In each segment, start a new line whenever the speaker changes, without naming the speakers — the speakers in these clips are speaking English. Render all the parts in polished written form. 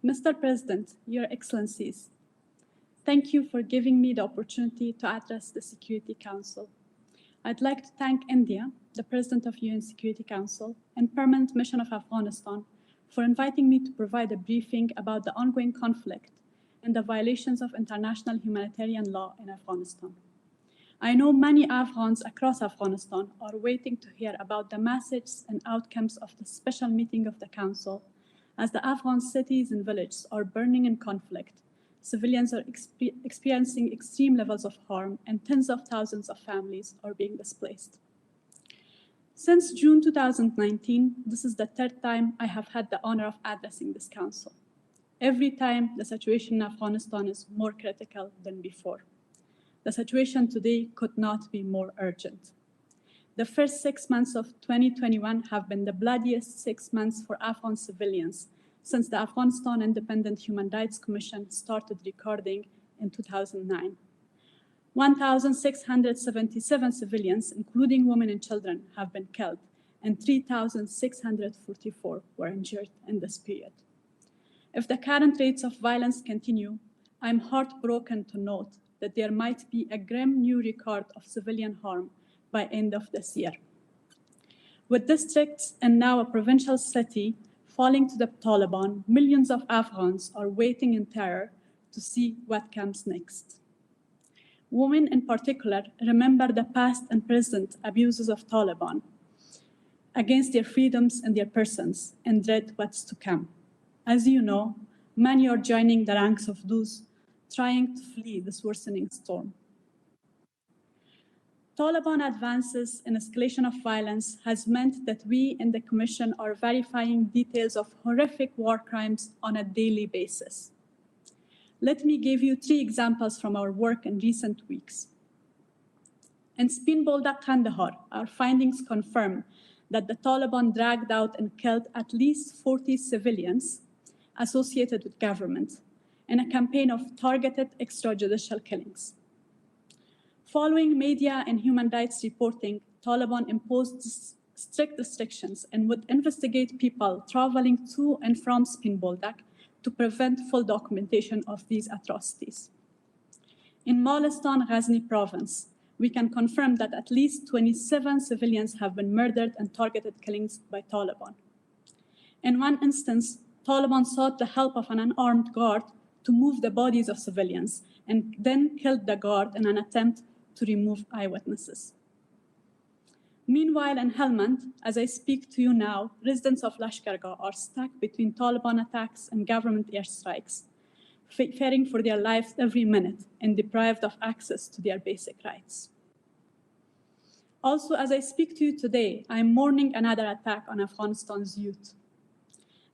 Mr. President, Your Excellencies, thank you for giving me the opportunity to address the Security Council. I'd like to thank India, the President of UN Security Council, and Permanent Mission of Afghanistan for inviting me to provide a briefing about the ongoing conflict and the violations of international humanitarian law in Afghanistan. I know many Afghans across Afghanistan are waiting to hear about the messages and outcomes of the special meeting of the Council, as the Afghan cities and villages are burning in conflict. Civilians are experiencing extreme levels of harm, and tens of thousands of families are being displaced. Since June 2019, this is the third time I have had the honor of addressing this Council. Every time, the situation in Afghanistan is more critical than before. The situation today could not be more urgent. The first 6 months of 2021 have been the bloodiest 6 months for Afghan civilians since the Afghanistan Independent Human Rights Commission started recording in 2009. 1,677 civilians, including women and children, have been killed, and 3,644 were injured in this period. If the current rates of violence continue, I'm heartbroken to note that there might be a grim new record of civilian harm by end of this year. With districts and now a provincial city falling to the Taliban, millions of Afghans are waiting in terror to see what comes next. Women in particular remember the past and present abuses of Taliban against their freedoms and their persons and dread what's to come. As you know, many are joining the ranks of those trying to flee this worsening storm. Taliban advances and escalation of violence has meant that we in the Commission are verifying details of horrific war crimes on a daily basis. Let me give you 3 examples from our work in recent weeks. In Spin Boldak, Kandahar, our findings confirm that the Taliban dragged out and killed at least 40 civilians associated with government in a campaign of targeted extrajudicial killings. Following media and human rights reporting, Taliban imposed strict restrictions and would investigate people traveling to and from Spin Boldak to prevent full documentation of these atrocities. In Molistan, Ghazni province, we can confirm that at least 27 civilians have been murdered in targeted killings by Taliban. In one instance, Taliban sought the help of an unarmed guard to move the bodies of civilians and then killed the guard in an attempt to remove eyewitnesses. Meanwhile, in Helmand, as I speak to you now, residents of Lashkargah are stuck between Taliban attacks and government airstrikes, fearing for their lives every minute and deprived of access to their basic rights. Also, as I speak to you today, I am mourning another attack on Afghanistan's youth.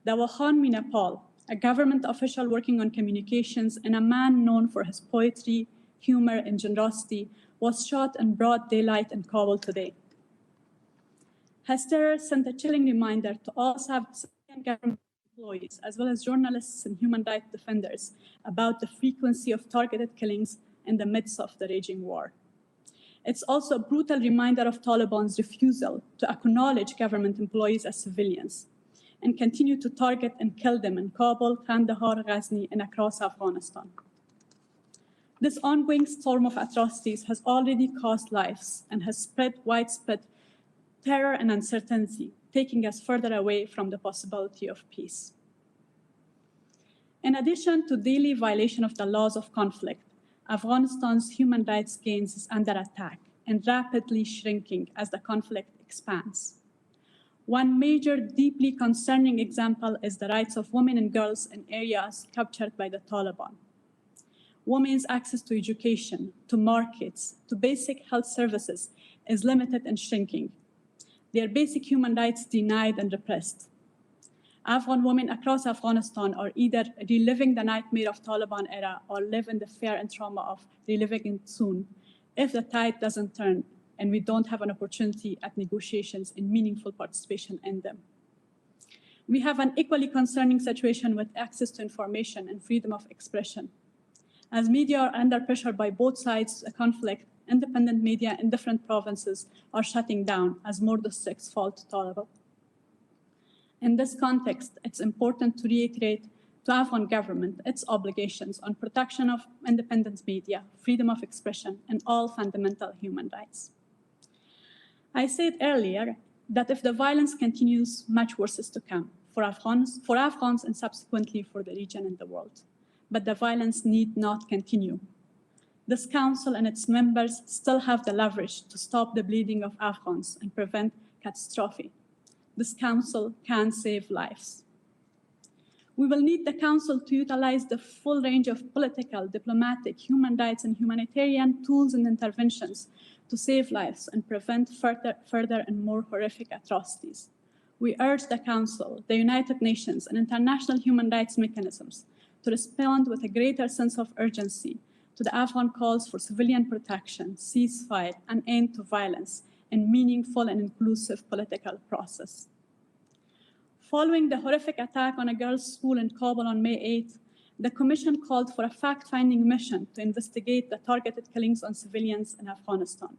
The Wakhan Nepal, a government official working on communications and a man known for his poetry, humor, and generosity, was shot in broad daylight in Kabul today. His terror sent a chilling reminder to all civilian government employees, as well as journalists and human rights defenders, about the frequency of targeted killings in the midst of the raging war. It's also a brutal reminder of Taliban's refusal to acknowledge government employees as civilians and continue to target and kill them in Kabul, Kandahar, Ghazni, and across Afghanistan. This ongoing storm of atrocities has already cost lives and has spread widespread terror and uncertainty, taking us further away from the possibility of peace. In addition to daily violation of the laws of conflict, Afghanistan's human rights gains is under attack and rapidly shrinking as the conflict expands. One major, deeply concerning example is the rights of women and girls in areas captured by the Taliban. Women's access to education, to markets, to basic health services is limited and shrinking. Their basic human rights denied and repressed. Afghan women across Afghanistan are either reliving the nightmare of Taliban era or live in the fear and trauma of reliving it soon if the tide doesn't turn and we don't have an opportunity at negotiations and meaningful participation in them. We have an equally concerning situation with access to information and freedom of expression. As media are under pressure by both sides of the conflict, independent media in different provinces are shutting down as more districts fall to Taliban. In this context, it's important to reiterate to Afghan government its obligations on protection of independent media, freedom of expression, and all fundamental human rights. I said earlier that if the violence continues, much worse is to come for Afghans and subsequently for the region and the world. But the violence need not continue. This council and its members still have the leverage to stop the bleeding of Afghans and prevent catastrophe. This council can save lives. We will need the council to utilize the full range of political, diplomatic, human rights, and humanitarian tools and interventions to save lives and prevent further and more horrific atrocities. We urge the Council, the United Nations, and international human rights mechanisms to respond with a greater sense of urgency to the Afghan calls for civilian protection, ceasefire, and end to violence, and meaningful and inclusive political process. Following the horrific attack on a girls' school in Kabul on May 8th, the Commission called for a fact-finding mission to investigate the targeted killings on civilians in Afghanistan.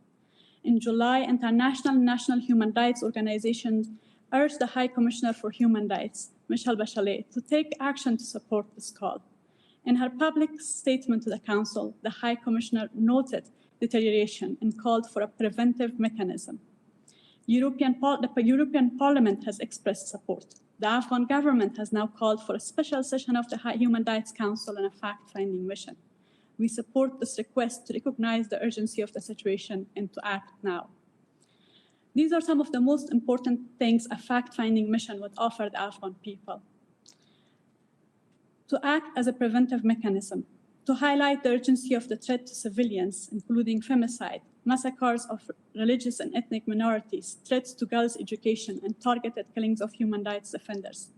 In July, international and national human rights organizations urged the High Commissioner for Human Rights, Michelle Bachelet, to take action to support this call. In her public statement to the Council, the High Commissioner noted deterioration and called for a preventive mechanism. The European Parliament has expressed support. The Afghan government has now called for a special session of the Human Rights Council and a fact-finding mission. We support this request to recognize the urgency of the situation and to act now. These are some of the most important things a fact-finding mission would offer the Afghan people. To act as a preventive mechanism, to highlight the urgency of the threat to civilians, including femicide, massacres of religious and ethnic minorities, threats to girls' education, and targeted killings of human rights defenders.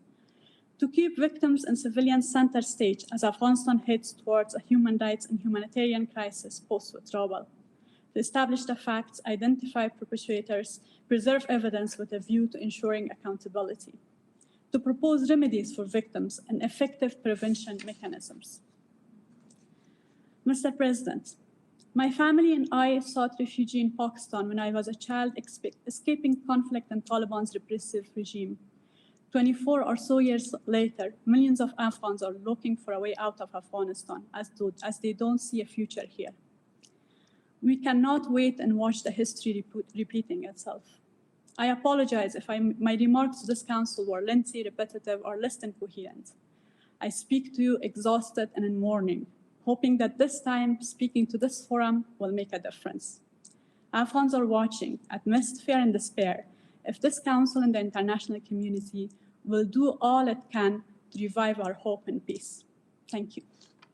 To keep victims and civilians center stage as Afghanistan heads towards a human rights and humanitarian crisis post-withdrawal. To establish the facts, identify perpetrators, preserve evidence with a view to ensuring accountability. To propose remedies for victims and effective prevention mechanisms. Mr. President, my family and I sought refuge in Pakistan when I was a child escaping conflict and Taliban's repressive regime. 24 or so years later, millions of Afghans are looking for a way out of Afghanistan as they don't see a future here. We cannot wait and watch the history repeating itself. I apologize if my remarks to this council were lengthy, repetitive, or less than coherent. I speak to you exhausted and in mourning, hoping that this time speaking to this forum will make a difference. Afghans are watching, amidst fear and despair, if this council and the international community will do all it can to revive our hope and peace. Thank you.